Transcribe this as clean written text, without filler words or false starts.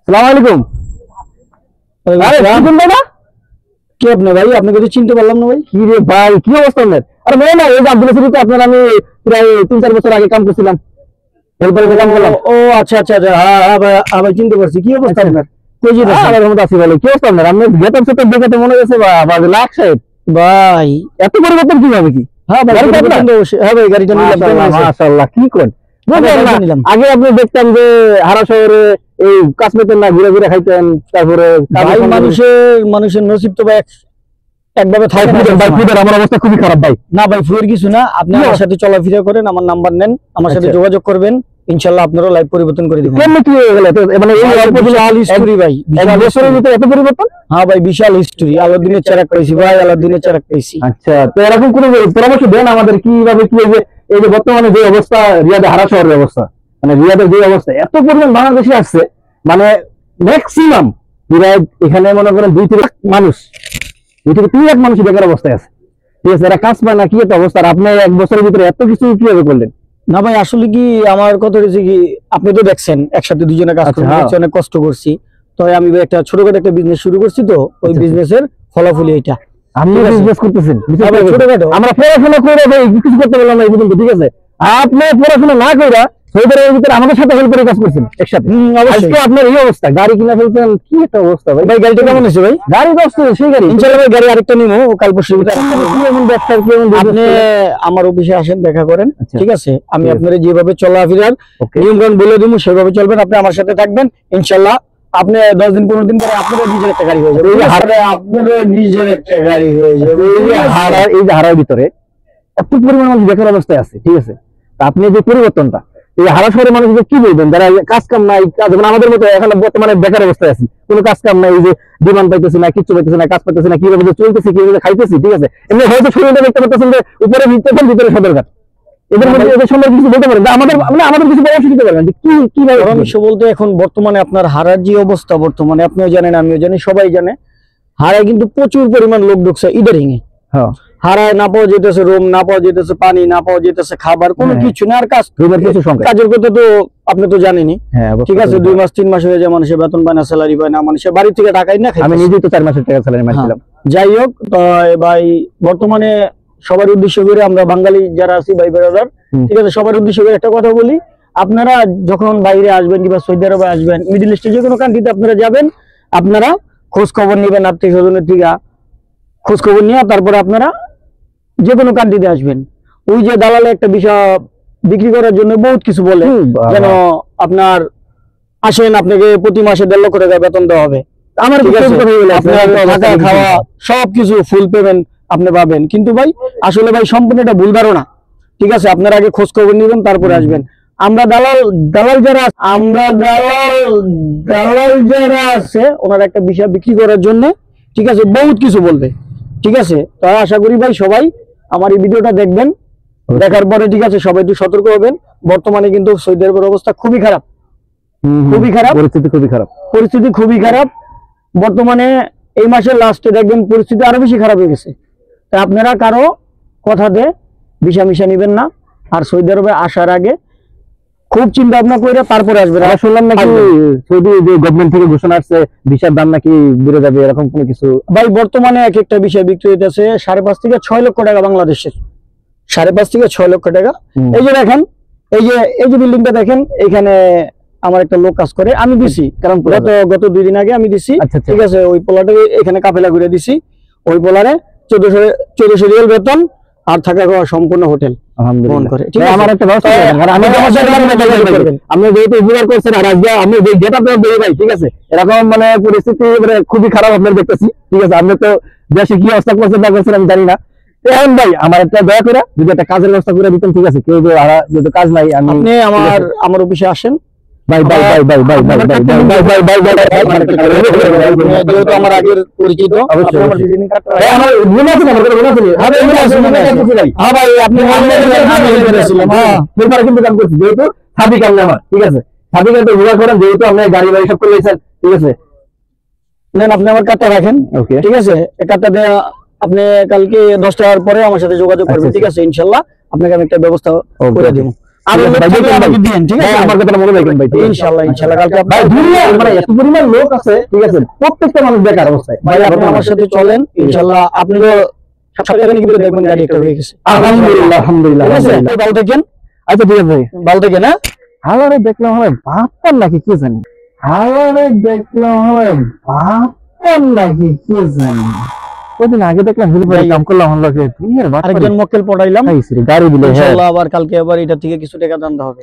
সালামালাইকুম। কি আপনি ভাই? আপনাকে তো চিনতে পারলাম না ভাই। কি রে ভাই, কি অবস্থা আপনার? আরে ভাই না, এই যে আব্দুল সিরিতে আপনার আমি প্রায় 3-4 বছর আগে কাম করছিলাম। ও আচ্ছা আচ্ছা আচ্ছা, হ্যাঁ ভাই চিনতে পারছি। কি অবস্থা আপনার? ভাই এত পরিবর্তন কিভাবে? কি হ্যাঁ ভাই, গাড়িটা মাশাআল্লাহ। কি করেন? আগে আপনি দেখতাম যে হারা শহরে এই কাজ পেতেন না, ঘুরে ঘুরে খাইতেন। তারপরে মানুষের নসিব তো ভাই একভাবে থাকে না। আমার অবস্থা খুবই খারাপ ভাই। না ভাই, ফুয়ের কিছু না, আপনি আমার সাথে চলাফেরা করেন, আমার নাম্বার নেন, আমার সাথে যোগাযোগ করবেন, ইনশাআল্লাহ আপনারও লাইফ পরিবর্তন করে দিবেন। কেমন কি হয়ে গেল? মানে এই অল্প বিশাল হিস্টরি ভাই, বিশাল বছরের ভিতরে এত পরিবর্তন? হ্যাঁ ভাই, বিশাল হিস্টরি। আলাউদ্দিনের চেরাক পাইছি ভাই, আলাউদ্দিনের চেরাক পাইছি। আচ্ছা, তো এরকম কোনো পরামর্শ দেন আমাদের, কিভাবে কি এই যে বর্তমানে যে অবস্থা রিয়াদে, হারা শহরের অবস্থা, মানে রিয়াদের যে অবস্থা, এত পরিমাণ বাংলাদেশি আসছে, মানে ম্যাক্সিমাম রিয়াদ এখানে মনে করেন 2-3 লাখ মানুষ, 2-3 লাখ মানুষ বেকার অবস্থায় আছে। ঠিক আছে, এরা কাজ পায় না, কি একটা অবস্থা। আপনি 1 বছরের ভিতরে এত কিছু কিভাবে করলেন? না ভাই, আসলে কি আমার কথা হচ্ছে কি, আপনি তো দেখছেন একসাথে দুজনে কাজ করছি, অনেক কষ্ট করছি। তো আমি একটা ছোটখাটো একটা বিজনেস শুরু করছি, তো ওই বিজনেসের ফলাফলই এটা। আপনি বিজনেস করতেছেন ছোটখাটো, আমরা পড়াশোনা করে ভাই কিছু করতে পারলাম না এই পর্যন্ত। ঠিক আছে, আপনি পড়াশোনা না করে সৌদির ভিতরে আমাদের সাথে হেল্প করে কাজ করছেন একসাথে। আজকে আপনার এই অবস্থা, গাড়ি কিনা ফেলছেন, কি একটা অবস্থা ভাই। ভাই গাড়িটা কেমন হয়েছে ভাই? গাড়ি তো আসছে, সেই গাড়ি ইনশাআল্লাহ ভাই, গাড়ি আরেকটা নিবো কাল পরশু ভিতরে। কি এমন ব্যবসা, কি এমন? আপনি আমার অফিসে আসেন, দেখা করেন, ঠিক আছে? আমি আপনার যেভাবে চলাফেরার নিয়মকানুন বলে দিব, সেভাবে চলবেন, আপনি আমার সাথে থাকবেন, ইনশাআল্লাহ আপনি 10 দিন 15 দিন পরে আপনার নিজের একটা গাড়ি হয়ে যাবে। আপনার নিজের একটা গাড়ি হয়ে যাবে। এই যে হারার ভিতরে এত পরিমাণ মানুষ বেকার অবস্থায় আছে, ঠিক আছে? আপনি যে পরিবর্তনটা, এই হারা শহরের মানুষদের কি বলবেন যারা কাজ কাম নাই, আমাদের মতো এখন বর্তমানে বেকার অবস্থায় আছি, কোনো কাজ কাম নাই, এই যে ডিমান্ড পাইতেছি না, কিচ্ছু পাইতেছি না, কাজ পাইতেছি না, কিভাবে চলতেছি, কিভাবে খাইতেছি, ঠিক আছে? এমনি হয়তো শরীরটা দেখতে পাচ্ছেন যে উপরে ভিতরে সদরঘাট, এদের মধ্যে এদের সম্পর্কে কিছু বলতে পারেন? আমাদের কিছু পরামর্শ দিতে পারবেন যে কি পরামর্শ বলতে? এখন বর্তমানে আপনার হারার যে অবস্থা, বর্তমানে আপনিও জানেন, আমিও জানি, সবাই জানে, হারায় কিন্তু প্রচুর পরিমাণ লোক ঢুকছে ইদারিং এ। হারায় না পাওয়া যেতেছে রুম, না পাওয়া যেতেছে পানি, না পাওয়া যেতেছে খাবার, কোনো কিছু না। আর কাজের কথা তো আপনি তো জানেনই, ঠিক আছে? 2 মাস 3 মাস হয়ে যায়, মানুষের বেতন পায় না, স্যালারি পায় না, মানুষের বাড়ি থেকে টাকাই না। আমি নিজেই তো 4 মাসের টাকা স্যালারি মারছিলাম। যাই হোক, তো ভাই বর্তমানে সবার উদ্দেশ্য করে, আমরা বাঙালি যারা আছি ভাই ব্রাদার, ঠিক আছে, সবার উদ্দেশ্য করে একটা কথা বলি, আপনারা যখন বাইরে আসবেন কিংবা সৌদি আরবে আসবেন, মিডল ইস্টে যে কোনো কান্ট্রিতে আপনারা যাবেন, আপনারা খোঁজ খবর নেবেন, আত্মীয় স্বজনের থেকে খোঁজ খবর নিয়ে তারপরে আপনারা যে কোনো কান্ট্রিতে আসবেন। ওই যে দালালে একটা বিষয় বিক্রি করার জন্য বহুত কিছু বলে, যেন আপনার আসেন, আপনাকে প্রতি মাসে 1.5 লক্ষ টাকা বেতন দেওয়া হবে, আমার থাকা খাওয়া সবকিছু ফুল পেমেন্ট আপনি পাবেন। কিন্তু ভাই আসলে ভাই সম্পূর্ণ এটা ভুল ধারণা, ঠিক আছে? আপনারা আগে খোঁজ খবর নেবেন, তারপরে আসবেন। আমরা দালাল যারা আছে, ওনার একটা বিষয় বিক্রি করার জন্য, ঠিক আছে, বহুত কিছু বলবে, ঠিক আছে? তো আশা করি ভাই সবাই আমার এই ভিডিওটা দেখবেন, দেখার পরে, ঠিক আছে, সবাই একটু সতর্ক হবেন। বর্তমানে কিন্তু সৌদি আরবের অবস্থা খুবই খারাপ, পরিস্থিতি খুবই খারাপ। বর্তমানে এই মাসের লাস্টে দেখবেন পরিস্থিতি আরো বেশি খারাপ হয়ে গেছে। তা আপনারা কারো কথাতে ভিসা মিশা নিবেন না, আর সৌদি আরবে আসার আগে খুব চিন্তা ভাবনা করে তারপরে আসবেন। আমরা শুনলাম নাকি সৌদি যে গভর্নমেন্ট থেকে ঘোষণা আসছে ভিসার দাম নাকি বেড়ে যাবে, এরকম কোনো কিছু? ভাই বর্তমানে এক একটা ভিসা বিক্রি হইতেছে 5.5 থেকে 6 লক্ষ টাকা বাংলাদেশের, 5.5 থেকে 6 লক্ষ টাকা। এই যে দেখেন, এই যে বিল্ডিংটা দেখেন, এখানে আমার একটা লোক কাজ করে, আমি দিছি, কারণ গত 2 দিন আগে আমি দিছি, ঠিক আছে? ওই পোলাটা এখানে কাফেলা ঘুরে দিছি, ওই পোলারে 1400 রিয়াল বেতন, আর থাকা খাওয়া সম্পূর্ণ হোটেল। আমার একটা আপনি যেহেতু উপকার করছেন, আর আজকে আমি যেটা ভাই, ঠিক আছে, এরকম মানে পরিস্থিতি মানে খুবই খারাপ আপনার দেখতেছি, ঠিক আছে? আপনি তো দেশে কি অবস্থা করছেন না করছেন আমি জানি না। এখন ভাই আমার একটা দয়া করে যদি একটা কাজের ব্যবস্থা করে দিতেন, ঠিক আছে? কেউ যেহেতু কাজ নাই, আপনি আমার অফিসে আসেন। যেহেতু আমার আগের পরিচিত, যেহেতু সাবিক আমার, ঠিক আছে? সাবিক করেন, যেহেতু আপনি গাড়ি বাড়ি সব করে, ঠিক আছে? নেন, আপনি আমার কার্ডটা রাখেন, ঠিক আছে? এই কার্ডটা দেওয়া আপনি কালকে 10টার পরে আমার সাথে যোগাযোগ করবেন, ঠিক আছে? ইনশাআল্লাহ আপনাকে আমি একটা ব্যবস্থা করে দেব। আর আমাকে দিন, ঠিক আছে? আমার কথা মনে রাখবেন ভাই। ইনশাআল্লাহ কালকে ভাই দুনিয়া মানে এত পরিমাণ লোক আছে, ঠিক আছে, প্রত্যেকটা মানুষ বেকার অবস্থায়। ভাই আপনি আমার সাথে চলেন, ইনশাআল্লাহ আপনি তো সপ্তাহে কিন্তু দেখবেন গাড়ি একটা হয়ে গেছে। আলহামদুলিল্লাহ আলহামদুলিল্লাহ। ঠিক আছে? ভালো থাকেন। আচ্ছা ঠিক আছে, ভালো থাকেন। হ্যাঁ, হালারে দেখলাম হয় বাপ্পার নাকি কি জানি, হালারে দেখলাম হয় বাপ্পার নাকি কি জানি। কদিন আগে দেখলাম হেলিকপ্টারে কাম করলাম, হলো কি দুনিয়ার বাপ্পার আরেকজন মক্কেল পড়াইলাম, গাড়ি দিলে। ইনশাআল্লাহ আবার কালকে আবার এটা থেকে কিছু টাকা দান্দা হবে।